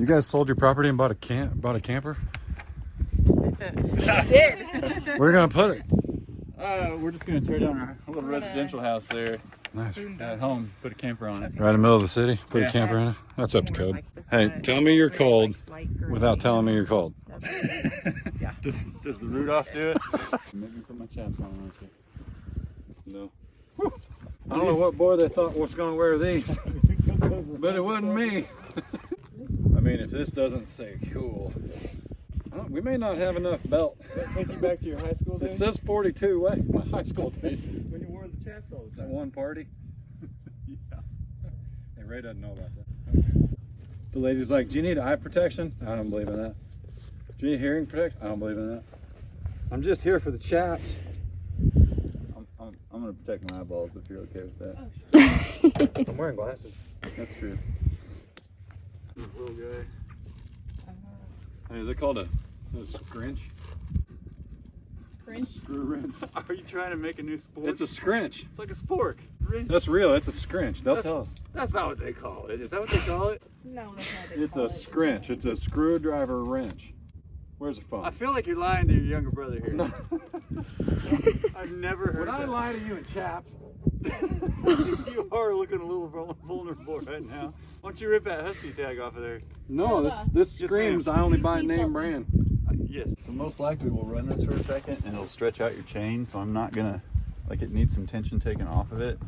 You guys sold your property and bought a camper? I did. Where are you gonna put it? We're just gonna tear down our little residential house there Nice. at home, put a camper on it. Right in the middle of the city? Put a Yeah. camper in it? That's up to code. Hey, tell me you're cold without telling me you're cold. Yeah. Does the Rudolph do it? Maybe put my chaps on, won't you? No. I don't know what boy they thought was gonna wear these, but it wasn't me. I mean, if this doesn't say cool, we may not have enough belt. Does that take you back to your high school It days? says 42 way, my high school days. When you wore the chaps all the That time. one party. Yeah. Hey, Ray doesn't know about that. The lady's like, do you need eye protection? I don't believe in that. Do you need hearing protection? I don't believe in that. I'm just here for the chaps. I'm gonna protect my eyeballs if you're okay with that. I'm wearing glasses. That's true. This little guy. Hey, is it called a scrinch? Scrinch? Screw wrench. Are you trying to make a new sport? It's a scrinch. It's like a spork. Wrench. That's real. It's a scrinch. They'll tell us. That's not what they call it. Is that what they call it? No, that's not what they It's call a it. scrinch. It's a screwdriver wrench. Where's the phone? I feel like you're lying to your younger brother here. No. I've never heard When I that. lie to you in chaps, You are looking a little vulnerable right now. Why don't you rip that husky tag off of there? no, this Just screams I only buy name brand. Yes. So most likely we'll run this for a second and it'll stretch out your chain. So I'm not gonna, like, it needs some tension taken off of it.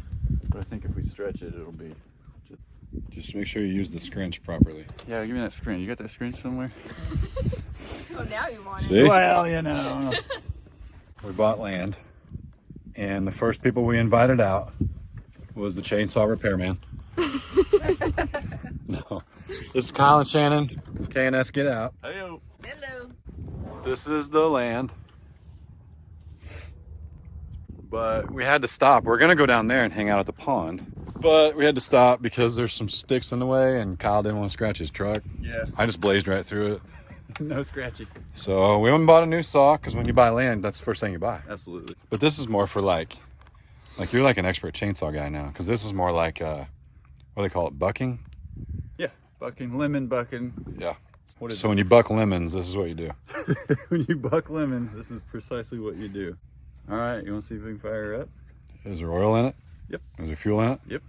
But I think if we stretch it, it'll be. Just make sure you use the scrinch properly. Yeah, give me that screen. You got that screen somewhere? Oh, now you want See? it. Well, you know. We bought land, and the first people we invited out was the chainsaw repairman. No, this is Kyle and Shannon. K&S Get Out. Hey-o. Hello. This is the land, but we had to stop. We're gonna go down there and hang out at the pond, but we had to stop because there's some sticks in the way, and Kyle didn't want to scratch his truck. Yeah. I just blazed right through it. No scratchy. So we went and bought a new saw, because when you buy land, that's the first thing you buy. Absolutely. But this is more for like you're like an expert chainsaw guy now, because this is more like what do they call it, bucking? Yeah. Bucking, lemon bucking. Yeah. What is So when you buck lemons, this is what you do. when you buck lemons, this is precisely what you do. All right, you want to see if we can fire her up? Is there oil in it? Yep. Is there fuel in it? Yep.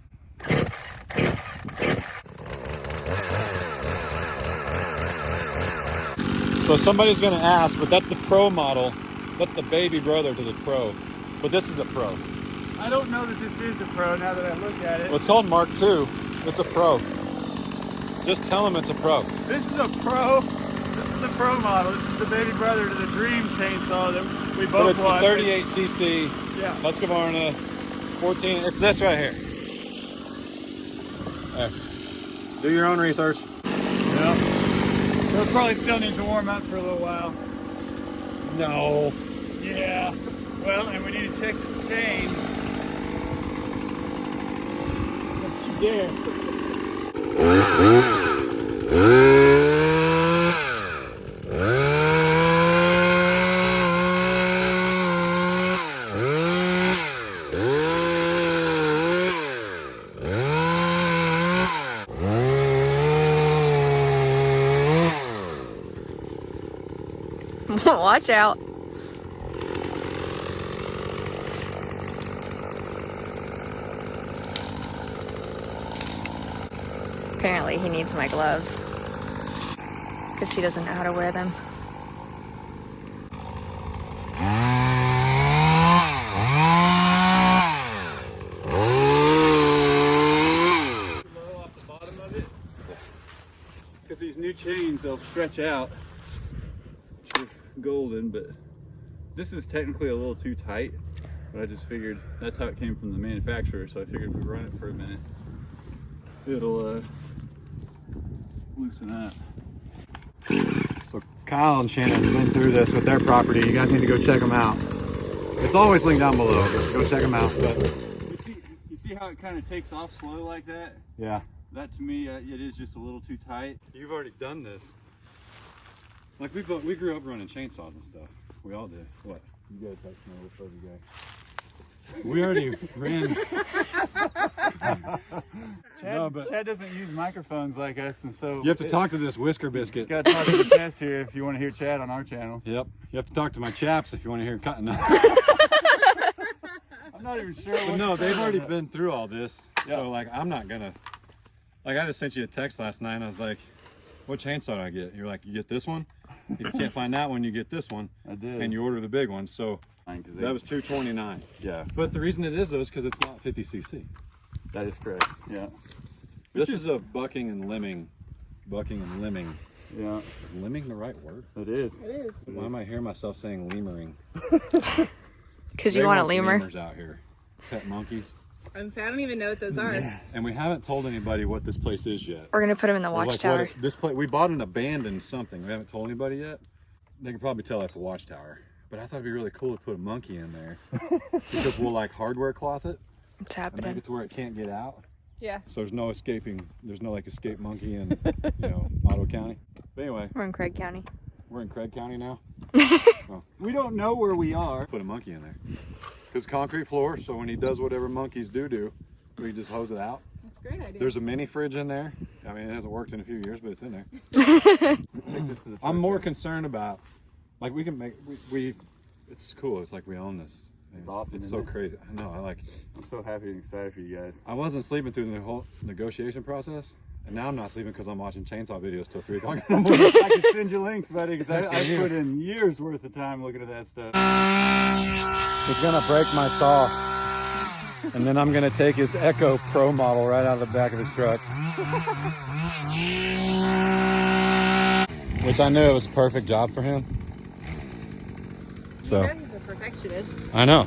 So somebody's gonna ask, but that's the Pro model. That's the baby brother to the Pro. But this is a Pro. I don't know that this is a Pro now that I look at it. Well, it's called Mark II. It's a Pro. Just tell them it's a Pro. This is a Pro. This is the Pro model. This is the baby brother to the Dream chainsaw that we But both it's the want. 38cc Yeah. Husqvarna 14. It's this right here. All right. Do your own research. Yeah. So it probably still needs to warm up for a little while. No. Yeah. Well, and we need to check the chain. Don't you dare. Watch out. Apparently he needs my gloves because he doesn't know how to wear them. Low off the bottom of it. Because these new chains, they'll stretch out. Which are golden, but this is technically a little too tight. But I just figured that's how it came from the manufacturer, so I figured if we run it for a minute, it'll loosen up. So Kyle and Shannon have been through this with their property. You guys need to go check them out. It's always linked down below. Go check them out. But You see how it kind of takes off slow like that? yeah, That to me, it is just a little too tight. you've already done this. Like we grew up running chainsaws and stuff. We all did. What? You gotta touch me with the guy. We already ran. Chad doesn't use microphones like us, and so You have to talk to this whisker biscuit. Got to talk to the chest here if you want to hear Chad on our channel. Yep. You have to talk to my chaps if you want to hear cutting up. I'm not even sure. But no, they've already been through all this. So like, I'm not gonna. Like, I just sent you a text last night. And I was like, "What chainsaw do I get?" You're like, "You get this one. If you can't find that one, you get this one." I did. And you order the big one. So that was $229. Yeah. But the reason it is though is because it's not 50cc. That is correct. Yeah. This is a bucking and limbing. Bucking and limbing. Yeah. Is limbing the right word? It is. It is. Why am I hearing myself saying lemering? Because you want a lemur. Lemurs out here. Pet monkeys. I don't even know what those are. Yeah. And we haven't told anybody what this place is yet. We're gonna put him in the Or, like, watchtower. what this place, we bought an abandoned something. We haven't told anybody yet. They can probably tell that's a watchtower. But I thought it'd be really cool to put a monkey in there because we'll like hardware cloth it It's and make happening. it to where it can't get out. Yeah. So there's no escaping. There's no like escape monkey in Ottawa County. But anyway, We're in Craig County. we're in Craig County now. We don't know where we are. Put a monkey in there because concrete floor. So when he does whatever monkeys do, we just hose it out. That's a great idea. There's a mini fridge in there. I mean, it hasn't worked in a few years, but it's in there. Let's take this to the I'm more concerned about, like, we can make, it's cool. It's like we own this. It's awesome, It's isn't so it? crazy. I know. I like it. I'm so happy and excited for you guys. I wasn't sleeping through the whole negotiation process, and now I'm not sleeping because I'm watching chainsaw videos till 3 o'clock in the morning. I can send you links, buddy, because I put in years worth of time looking at that stuff. He's gonna break my saw, and then I'm gonna take his Echo Pro model right out of the back of his truck. Which I knew it was a perfect job for him. So You know he's a perfectionist. I know.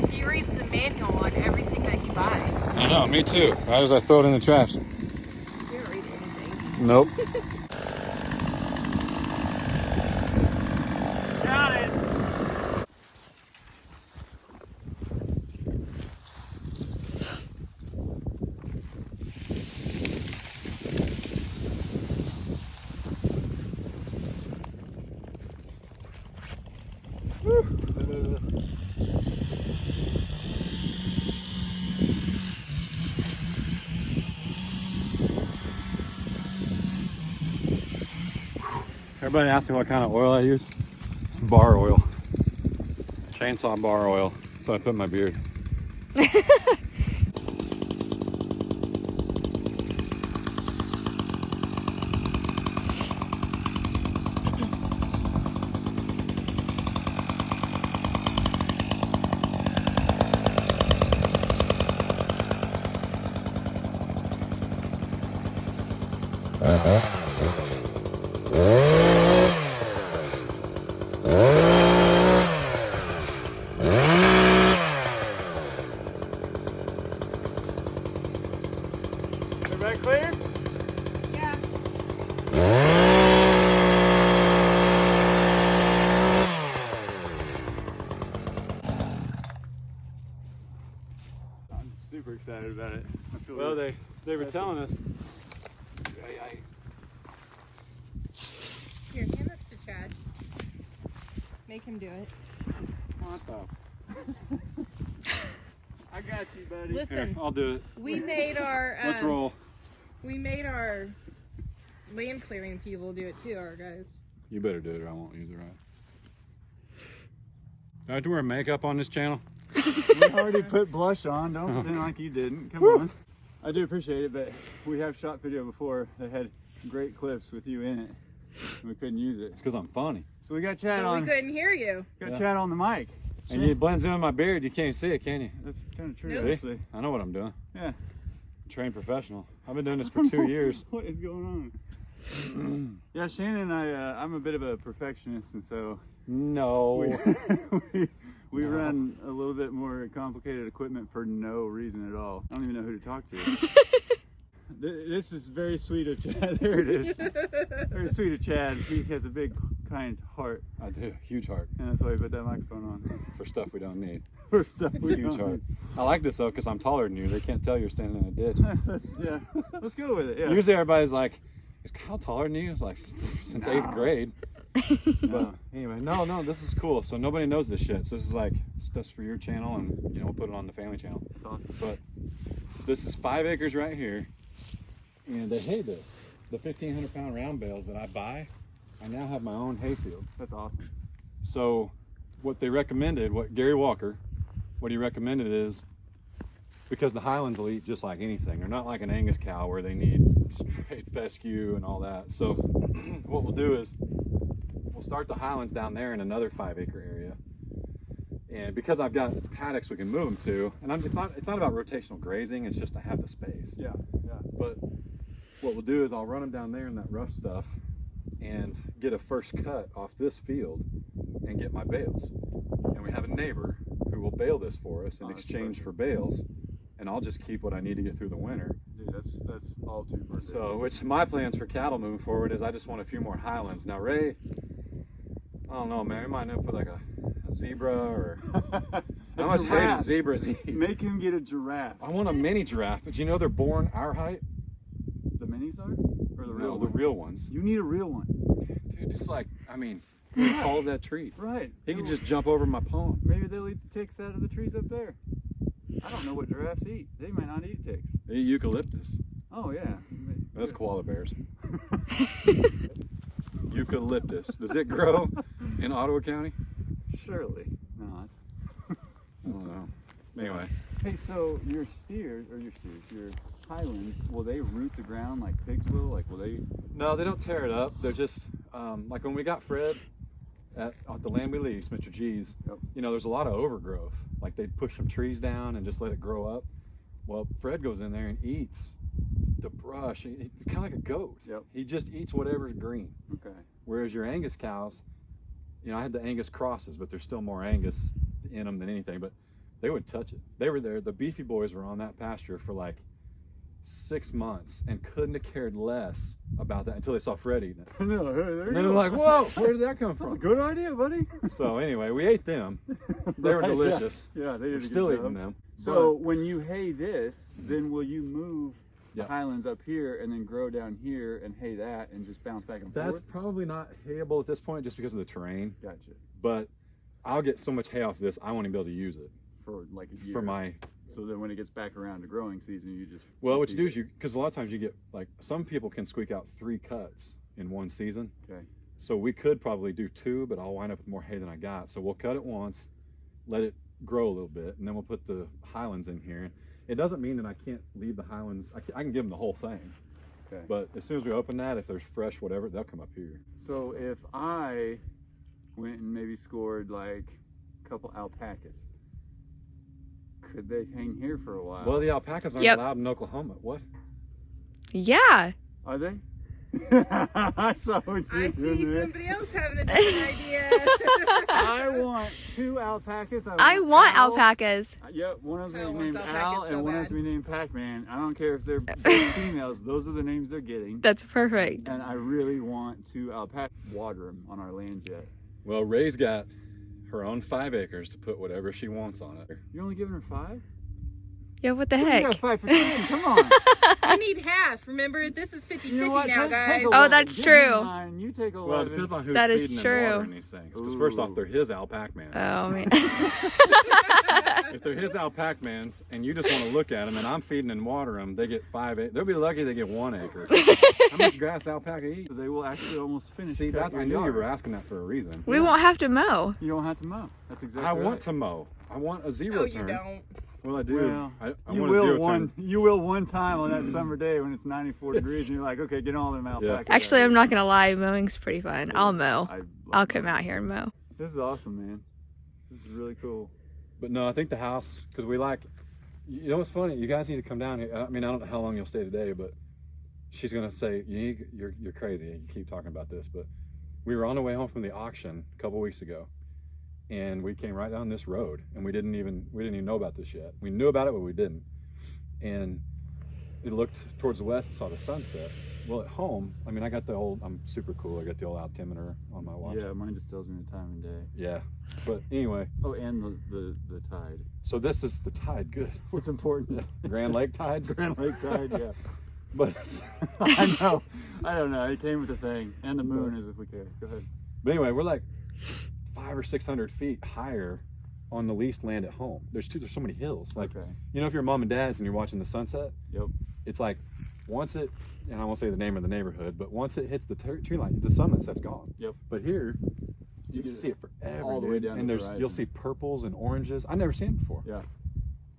He reads the manual on everything that he buys. I know. Me too. Right as I throw it in the trash. You don't read anything. Nope. Got it. Everybody asks me what kind of oil I use. It's bar oil. Chainsaw bar oil. So I put in my beard. Everybody clear? Yeah. I'm super excited about it. I feel Well, they were telling us. Here, hand this to Chad. Make him do it. What the? I got you, buddy. Listen, Here, I'll do it. we made our Let's roll. we made our land clearing people do it too, our guys. You better do it or I won't use it right. Do I have to wear makeup on this channel? We already put blush on. Don't pretend like you didn't. Come on. I do appreciate it, but we have shot video before that had great clips with you in it. And we couldn't use it. It's because I'm funny. So we got Chad But we on. couldn't hear you. Got Chad on the mic. And it blends in with my beard. You can't see it, can you? That's kind of true, Nope. See? actually. I know what I'm doing. Yeah. Trained professional. I've been doing this for 2 years. What is going on? Yeah, Shannon and I'm a bit of a perfectionist, and so No. we No. run a little bit more complicated equipment for no reason at all. I don't even know who to talk to. This is very sweet of Chad. There it is. Very sweet of Chad. He has a big, kind heart, I do. Huge heart. and that's why we put that microphone on. For stuff we don't need. For stuff we Huge don't heart. I like this though because I'm taller than you. They can't tell you're standing in a ditch. That's, yeah. Let's go with it. Yeah. Usually everybody's like, Is Kyle taller than you? It's like since 8th grade. But anyway, no, this is cool. So nobody knows this shit. So this is like stuff's for your channel, and you know, we'll put it on the family channel. That's awesome. But this is 5 acres right here, and they hay this. The 1,500 pound round bales that I buy, I now have my own hay field. That's awesome. So what they recommended, what Gary Walker, what he recommended is, because the Highlands will eat just like anything. They're not like an Angus cow where they need straight fescue and all that. So what we'll do is we'll start the Highlands down there in another 5 acre area. And because I've got paddocks we can move them to, and it's not about rotational grazing, it's just I have the space. Yeah. But what we'll do is I'll run them down there in that rough stuff and get a first cut off this field and get my bales. And we have a neighbor who will bale this for us in exchange for bales. And I'll just keep what I need to get through the winter. Dude, that's all too perfect. So, which my plans for cattle moving forward is I just want a few more Highlands. Now, Ray, I don't know, man, we might end up with like a zebra or how much hay do zebras eat? Make him get a giraffe. I want a mini giraffe, but you know they're born our height? The minis are? Or the real No, ones? the real ones. You need a real one. Dude, it's like, I mean, who calls that tree? Right. He can just jump over my pond. Maybe they'll eat the ticks out of the trees up there. I don't know what giraffes eat. They might not eat ticks. They eat eucalyptus. Oh, yeah. That's koala bears. Eucalyptus. Does it grow in Ottawa County? Surely not. I don't know. Anyway. Hey, so your Highlands, will they root the ground like pigs will? Like, will they? No, they don't tear it up. They're just, like when we got Fred at the land we leased, Mr. G's, Yep. you know, there's a lot of overgrowth. Like they'd push some trees down and just let it grow up. Well, Fred goes in there and eats the brush. He's kind of like a goat. Yep. He just eats whatever's green. Okay. Whereas your Angus cows, you know, I had the Angus crosses, but there's still more Angus in them than anything, but they would touch it. They were there. The beefy boys were on that pasture for like 6 months and couldn't have cared less about that until they saw Fred eating it. No, hey, there And they're like, whoa, where did that come That's a from? good idea, buddy. So anyway, we ate them. They were Right, delicious. Yeah, they We're did a still good eating job. them. So when you hay this, then will you move Yeah. the Highlands up here and then grow down here and hay that and just bounce back and That's forth? probably not hayable at this point just because of the terrain. Gotcha. But I'll get so much hay off this, I won't even be able to use it For like a year. for my. So then when it gets back around to growing season, you just. Well, what you do is because a lot of times you get like some people can squeak out 3 cuts in one season. Okay. So we could probably do 2, but I'll wind up with more hay than I got. So we'll cut it once, let it grow a little bit, and then we'll put the Highlands in here. It doesn't mean that I can't leave the Highlands. I can give them the whole thing. Okay. But as soon as we open that, if there's fresh whatever, they'll come up here. So if I went and maybe scored like a couple alpacas, could they hang here for a while? Well, the alpacas aren't Yep. allowed in Oklahoma. What? Yeah. Are they? I saw what you I did see there. somebody else having a different idea. I want 2 alpacas. I want Al. alpacas. Yep, one of them Kyle named wants Al alpacas so and one bad. of them named Pac-Man. I don't care if they're females. Those are the names they're getting. That's perfect. And I really want 2 alpacas. Water them on our land yet. Well, Ray's got her own 5 acres to put whatever she wants on it. You're only giving her 5? Yeah, what the You heck? got 5 for 10. Come on. I need half. Remember, this is 50-50 You know what? now, Take guys. 11. Oh, that's Give me true. 9. You take 11. Well, it depends on who's That is feeding and true. watering these things. Because first off, Ooh. they're his alpac-mans. Oh, man. If they're his alpac-mans and you just want to look at them and I'm feeding and water them, they get 5 acres. They'll be lucky they get 1 acre. How much grass alpaca eat? They will actually almost finish. See, cut that, I your knew you yard. were asking that for a reason. We won't have to mow. You don't have to mow. That's exactly I right. want to mow. I want a zero No, you turn. don't. Well, I do. Well, I you want a will zero one. turn. You will one time on that summer day when it's 94 degrees and you're like, okay, get all them alpacas. Actually, I'm not going to lie. Mowing's pretty fun. I'll mow. I love I'll come mowing. out here and mow. This is awesome, man. This is really cool. But no, I think the house, because we like, you know what's funny? You guys need to come down here. I mean, I don't know how long you'll stay today, but she's going to say, you're crazy. You keep talking about this. But we were on the way home from the auction a couple weeks ago. And we came right down this road, and we didn't even know about this yet. We knew about it, but we didn't. And it looked towards the west and saw the sunset. Well, at home, I mean, I got the old, I'm super cool. I got the old altimeter on my watch. Yeah, mine just tells me the time and day. Yeah. But anyway, Oh, and the tide. so this is the tide. Good. What's important? Grand Lake tides. Grand Lake tide, yeah. but I know. I don't know. It came with the thing. And the moon as if we could. Go ahead. but anyway, we're like 500 or 600 feet higher on the leased land at home. There's so many hills. Like, Okay. you know, if you're mom and dad's and you're watching the sunset, Yep. it's like once it, and I won't say the name of the neighborhood, but once it hits the tree line, the sunset's gone. Yep. But here, you You can get see it forever, all the way dude. down and to the you'll horizon. see purples and oranges. I've never seen it before. Yeah.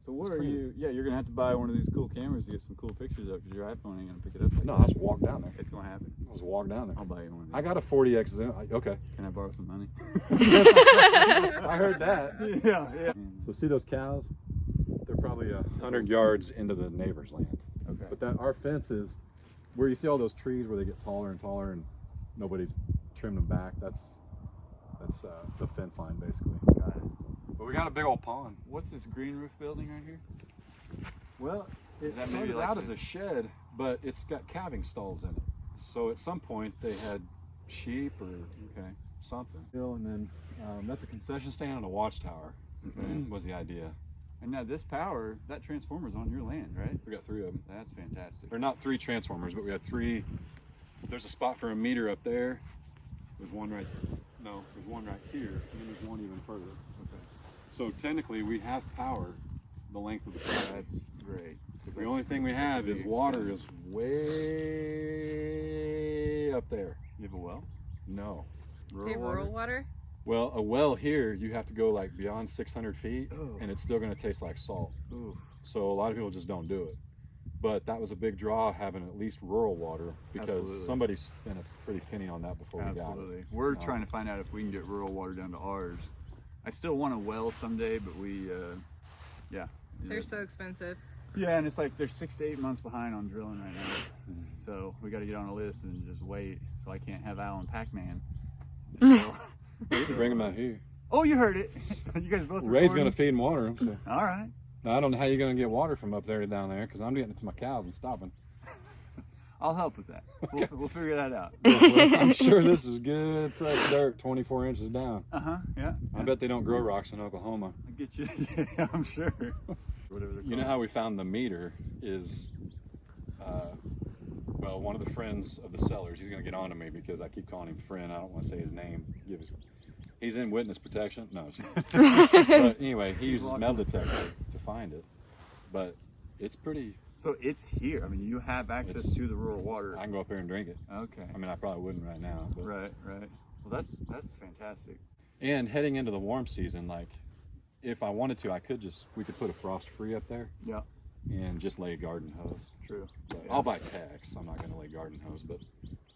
So what It's are pretty- you? Yeah, you're gonna have to buy one of these cool cameras to get some cool pictures up because your iPhone ain't gonna pick it up. Like No, that. I just walk down there. It's gonna happen. I just walk down there. I'll buy you one of these. I got a 40X Zoom. Okay. Can I borrow some money? I heard that. Yeah, yeah. So see those cows? They're probably 100 yards into the neighbor's land. Okay. But that our fence is where you see all those trees where they get taller and taller and nobody's trimmed them back. That's the fence line basically. Got it. But we got a big old pond. What's this green roof building right here? Well, it that maybe started like out the- as a shed, but it's got calving stalls in it. So at some point they had sheep or something. And then that's a concession stand and a watchtower was the idea. And now this power, that transformer's on your land, right? We got 3 of them. That's fantastic. They're not 3 transformers, but we have 3. There's a spot for a meter up there. There's one right here, and then there's one even further. Okay. So technically we have power the length of the power. That's great. The only thing we have big is water expense. is way up there. You have a well? No. They rural water? Well, a well here, you have to go like beyond 600 feet, Oh. and it's still going to taste like salt. Ooh. So a lot of people just don't do it. But that was a big draw, having at least rural water, because Absolutely. somebody spent a pretty penny on that before we got Absolutely. it. We're trying to find out if we can get rural water down to ours. I still want a well someday, but we, yeah. They're so expensive. Yeah, and it's like they're 6 to 8 months behind on drilling right now. So we got to get on a list and just wait. So I can't have Alan Pac-Man. So, You can bring them out here. oh, you heard it. You guys both. Ray's recording? going to feed and water them. So. All right. Now, I don't know how you're going to get water from up there to down there, because I'm getting it to my cows and stopping. I'll help with that. We'll figure that out. I'm sure this is good fresh dirt 24 inches down. Yeah. I bet they don't grow rocks in Oklahoma. I get you. Yeah, I'm sure. Whatever they're You know how we found the meter is, well, one of the friends of the sellers, he's going to get on to me because I keep calling him friend. I don't want to say his name. He's in witness protection. No. But anyway, he uses metal detector to find it. But it's pretty, So it's here. I mean, you have access to the rural water. I can go up here and drink it. Okay. I mean, I probably wouldn't right now. But. Right. Well, that's fantastic. And heading into the warm season, like, if I wanted to, we could put a frost free up there Yeah. and just lay a garden hose. True. But I'll buy packs. I'm not going to lay garden hose, but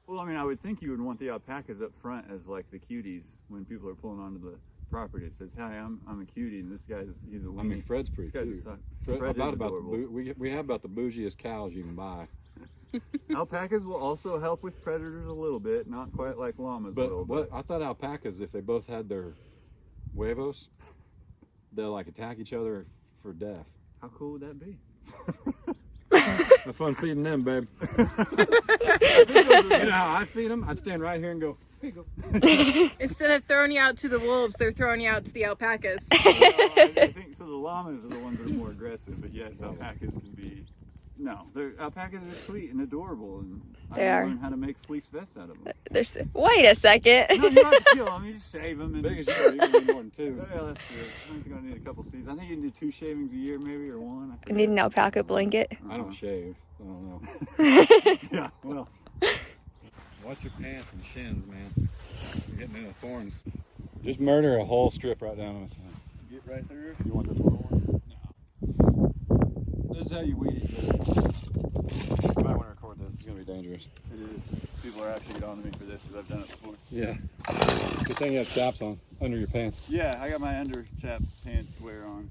Well, I mean, I would think you would want the alpacas up front as like the cuties when people are pulling onto the property. It says, "Hi, I'm a cutie," and this guy's he's a weenie. I mean, Fred's pretty This guy's cute. a son. Fred, Fred is adorable. we have about the bougiest cows you can buy. Alpacas will also help with predators a little bit, not quite like llamas will. But I thought alpacas, if they both had their huevos, they'll like attack each other for death. How cool would that be? Have fun feeding them, babe. You know how I feed them? I'd stand right here and go, here you go. Instead of throwing you out to the wolves, they're throwing you out to the alpacas. I think so. The llamas are the ones that are more aggressive, but yes, alpacas can be. No, alpacas are sweet and adorable, and They I are. learned how to make fleece vests out of them. Wait a second. No, you don't have to kill them. You just shave them. And, Big as you are, you can need more than 2. yeah, that's true. Mine's gonna need a couple seasons. I think you can do 2 shavings a year, maybe, or 1. I need an alpaca blanket. I don't shave. I don't know. Yeah, well. Watch your pants and shins, man. You're getting into thorns. Just murder a whole strip right down on his head. Get right through. You want this little one? No. This is how you weed it. You might want to record this. It's going to be dangerous. It is. People are actually getting on to me for this because I've done it before. Yeah. Good thing you have chaps on under your pants. Yeah, I got my under chap pants wear on.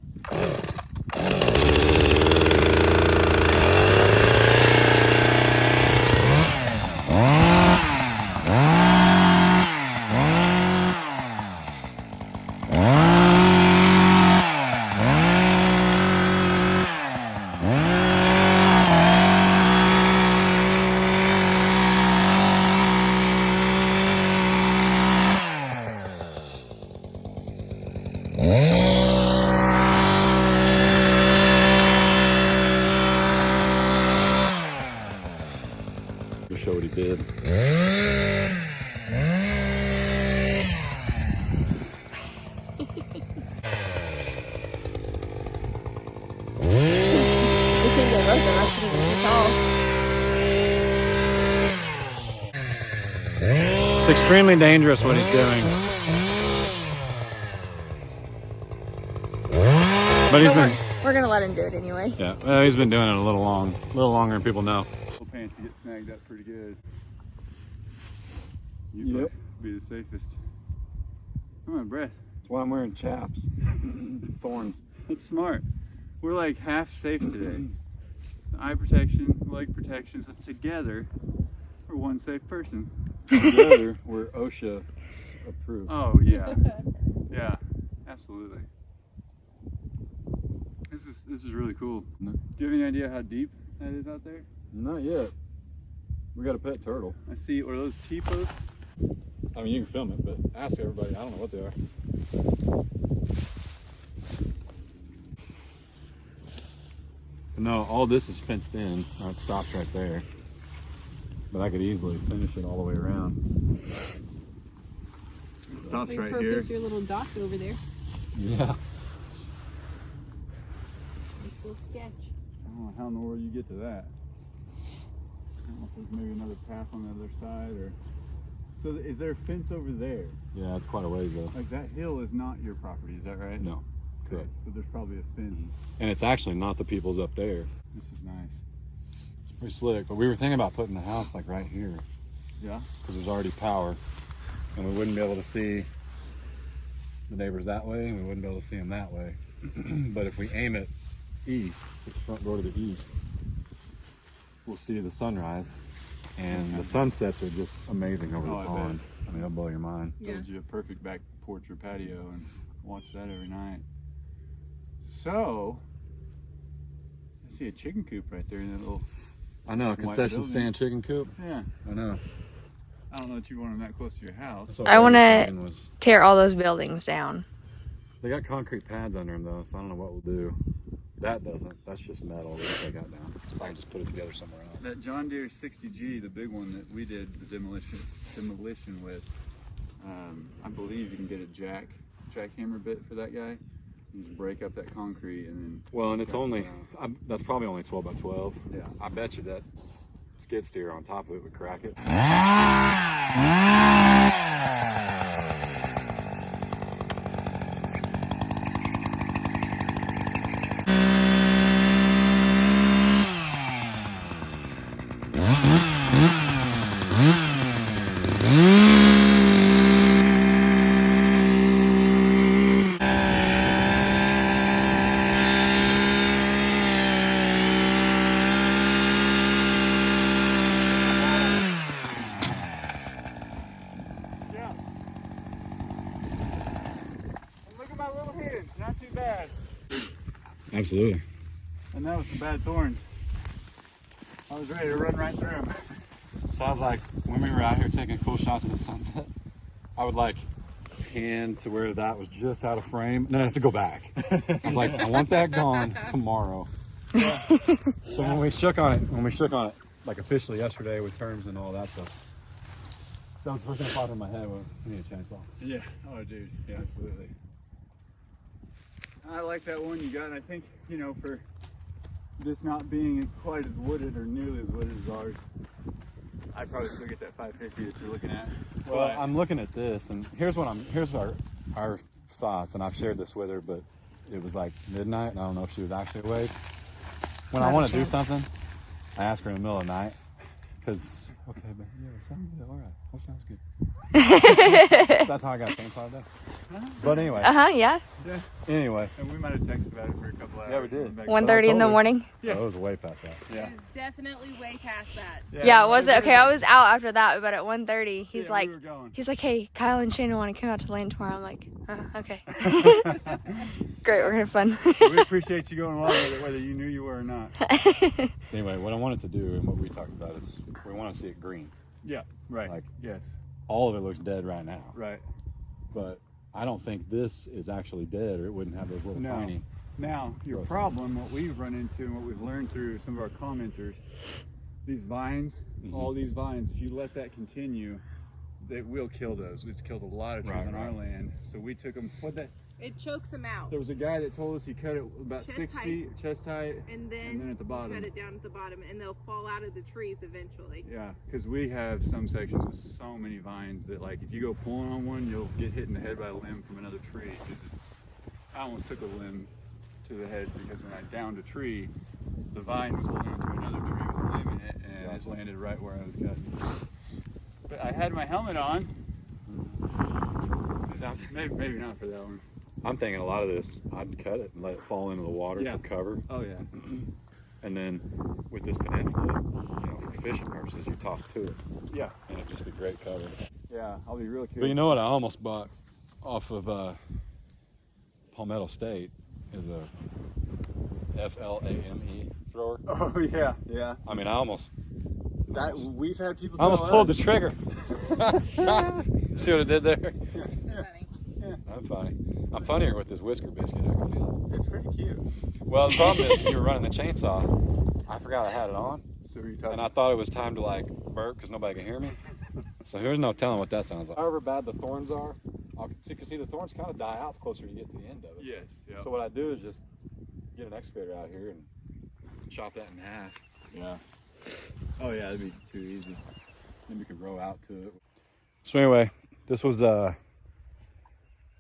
Just show what he did. You can get both of us to be tall. It's extremely dangerous what he's doing. But he's been, We're gonna let him do it anyway. yeah, well, he's been doing it a little longer than people know. Little pants get snagged up pretty good. You Yep. be the safest. I'm out of breath. That's why I'm wearing chaps. Thorns. That's smart. We're like half safe today. The eye protection, leg protection, so together we're one safe person. Together, we're OSHA approved. Oh yeah, yeah, absolutely. This is really cool. No. Do you have any idea how deep that is out there? Not yet. We got a pet turtle. I see. Are those T-posts? I mean, you can film it, but ask everybody. I don't know what they are. No, all this is fenced in. Now it stops right there. But I could easily finish it all the way around. It stops right Repurpose here. your little dock over there. Yeah. Nice little sketch. I don't know how in the world you get to that. I don't know if there's maybe another path on the other side or. So is there a fence over there? Yeah, it's quite a ways though. Like that hill is not your property, is that right? No. Okay. Correct. So there's probably a fence. And it's actually not the people's up there. This is nice. It's pretty slick. But we were thinking about putting the house like right here. Yeah. Because there's already power. And we wouldn't be able to see the neighbors that way, and we wouldn't be able to see them that way. But if we aim it east, put the front door to the east, we'll see the sunrise. And the sunsets are just amazing over Oh, the I pond. I mean, it'll blow your mind. Yeah. Build you a perfect back porch or patio and watch that every night. So, I see a chicken coop right there in that little. I know, a White concession building. stand chicken coop. Yeah. I know. I don't know that you want them that close to your house. That's what I was wanna- saying was- Tear all those buildings down. They got concrete pads under them though, so I don't know what we'll do. That doesn't. That's just metal that they got down. So I can just put it together somewhere else. That John Deere 60G, the big one that we did the demolition with, I believe you can get a jackhammer bit for that guy. You just break up that concrete and then. Well, and it's only, that's probably only 12 by 12. Yeah. I bet you that skid steer on top of it would crack it. Yeah. Look at my little hands, not too bad. Absolutely. And that was some bad thorns. I was ready to run right through them. So I was like, when we were out here taking cool shots of the sunset, I would like pan to where that was just out of frame, and then I have to go back. I was like, I want that gone tomorrow. Yeah. So when we shook on it, like officially yesterday with terms and all that stuff, that was the first thing that popped in my head was, we need a chainsaw. Yeah. Oh, dude. Yeah, absolutely. I like that one you got. And I think, you know, for this not being quite as wooded or nearly as wooded as ours, I'd probably still get that 550 that you're looking at. Well, I'm looking at this, and here's our thoughts, and I've shared this with her, but it was like midnight, and I don't know if she was actually awake. When I want to do something, I ask her in the middle of the night, because, okay, but yeah, sounds good, all right, that sounds good. That's how I got chainsaw today. But anyway, Yeah. Yeah. anyway, And we might have texted about it for a couple hours. Yeah, we did. Back- 1:30 in the told her. morning. Yeah. oh, it was way past that. Yeah. It was definitely way past that. Yeah, was it? Okay, I was out after that, but at 1:30, he's Yeah, like, we were going. hey, Kyle and Shannon want to come out to land tomorrow. I'm like, okay. Great, we're gonna have fun. We appreciate you going along with it, whether you knew you were or not. Anyway, what I wanted to do and what we talked about is we want to see it green. Yeah. Right. Like- yes. All of it looks dead right now, Right. but I don't think this is actually dead, or it wouldn't have those little No. tiny. Now, your Gross. problem, what we've run into and what we've learned through some of our commenters, these vines, all these vines, if you let that continue, it will kill those. It's killed a lot of trees on our land. So we took them, It chokes them out. there was a guy that told us he cut it about Chest 6 height. feet, chest height, And then at the bottom. cut it down at the bottom, and they'll fall out of the trees eventually. Yeah, because we have some sections with so many vines that, like, if you go pulling on one, you'll get hit in the head by a limb from another tree. I almost took a limb to the head because when I downed a tree, the vine was holding onto another tree with a limb in it, and it landed right where I was cutting. But I had my helmet on. Sounds maybe not for that one. I'm thinking a lot of this, I'd cut it and let it fall into the water for cover. Oh yeah. And then with this peninsula, you know, for fishing purposes, you toss to it. Yeah. And it'd just be great cover. Yeah, I'll be real curious. But you know what I almost bought off of Palmetto State is a FLAME thrower. Oh yeah, yeah. I mean, I almost We've had people. I almost pulled the trigger. See what I did there? So funny. I'm funny. I'm funnier with this whisker biscuit, I can feel It's pretty cute. it. Well, the problem is when you were running the chainsaw, I forgot I had it on. So you talking? And I thought it was time to like burp because nobody can hear me. So there's no telling what that sounds like. However bad the thorns are, you can see the thorns kind of die out the closer you get to the end of it. Yes. Yeah. So what I do is just get an excavator out here and chop that in half. Yeah. Oh yeah, that'd be too easy. Then we could row out to it. So anyway, this was 8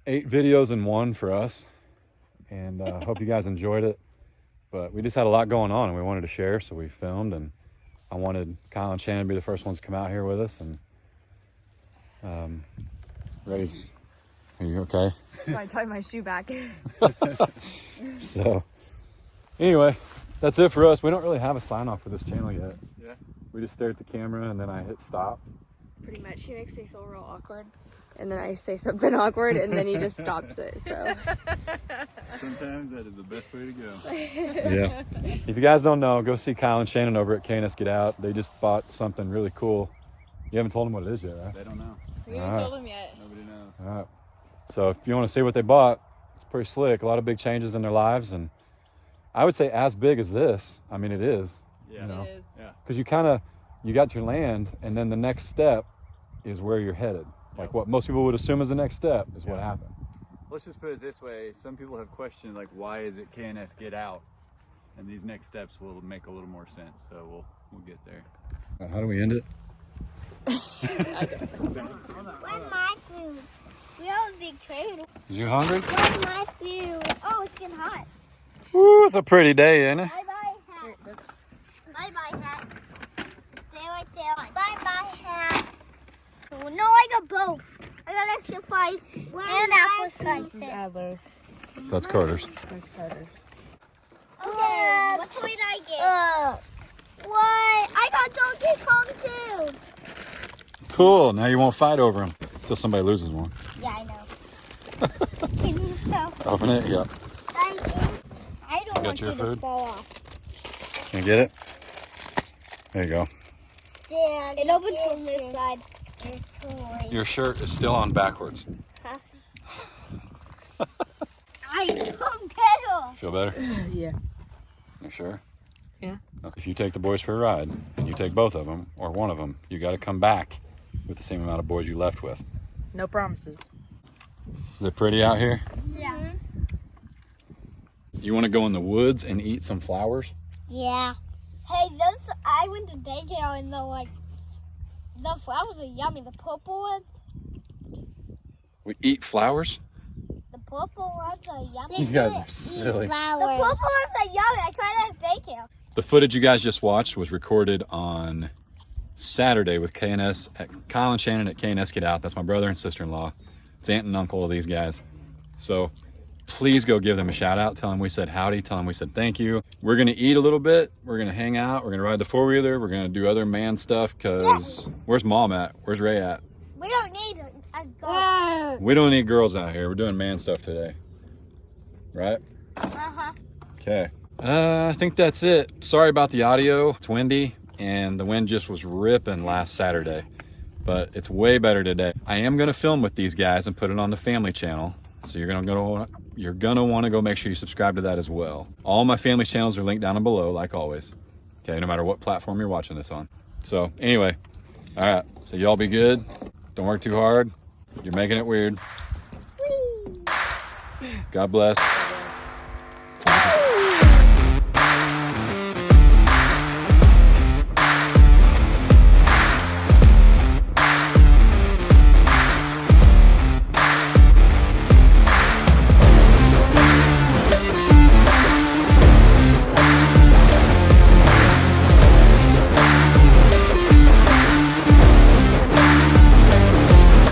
videos in one for us, and hope you guys enjoyed it. But we just had a lot going on and we wanted to share, so we filmed, and I wanted Kyle and Shannon to be the first ones to come out here with us. And Ray's, are you okay? I tied my shoe back. So anyway, that's it for us. We don't really have a sign off for this channel yet. Yeah. We just stare at the camera and then I hit stop. Pretty much, he makes me feel real awkward. And then I say something awkward and then he just stops it, so. Sometimes that is the best way to go. Yeah. If you guys don't know, go see Kyle and Shannon over at K&S Get Out. They just bought something really cool. You haven't told them what it is yet, right? They don't know. We haven't told them yet. Nobody knows. All right. So if you want to see what they bought, it's pretty slick. A lot of big changes in their lives, and I would say as big as this. I mean, it is. Yeah. You know? It is. Yeah. Because you got your land, and then the next step is where you're headed. Like what most people would assume is the next step is what happened. Let's just put it this way. Some people have questioned, like, why is it K&S Get Out? And these next steps will make a little more sense. So we'll get there. How do we end it? Where's my food? We have a big tray. Is you hungry? Where's my food? Oh, it's getting hot. Ooh, it's a pretty day, ain't it? Bye-bye hat. Bye-bye hat. Stay right there. Bye-bye hat. Oh, no, I got both. I got extra fries and apple slices. Adler. That's Carter's. That's Carter's. Okay, what toy did I get? What? I got Donkey Kong too. Cool. Now you won't fight over them until somebody loses one. Yeah, I know. Open it. Yeah. I don't want your you food? to fall off. Can you get it? There you go. Dad, it opens from this side. Your shirt is still on backwards. I don't get Feel better? Yeah. You sure? Yeah. If you take the boys for a ride, and you take both of them, or one of them, you got to come back with the same amount of boys you left with. No promises. Is it pretty out here? Yeah. You want to go in the woods and eat some flowers? Yeah. Hey, those I went to daycare and the flowers are yummy. The purple ones. We eat flowers? The purple ones are yummy. You guys are silly. The purple ones are yummy. I tried it at daycare. The footage you guys just watched was recorded on Saturday with K&S at Kyle and Shannon at K&S Get Out. That's my brother and sister-in-law. It's aunt and uncle of these guys. So please go give them a shout out. Tell them we said howdy. Tell them we said thank you. We're going to eat a little bit. We're going to hang out. We're going to ride the four-wheeler. We're going to do other man stuff because where's mom at? Where's Ray at? We don't need a girl. We don't need girls out here. We're doing man stuff today. Right? Uh-huh. Okay. I think that's it. Sorry about the audio. It's windy and the wind just was ripping last Saturday, but it's way better today. I am going to film with these guys and put it on the family channel. So you're gonna want to go make sure you subscribe to that as well. All my family channels are linked down below, like always. Okay, no matter what platform you're watching this on. So anyway, all right, so y'all be good. Don't work too hard. You're making it weird. God bless.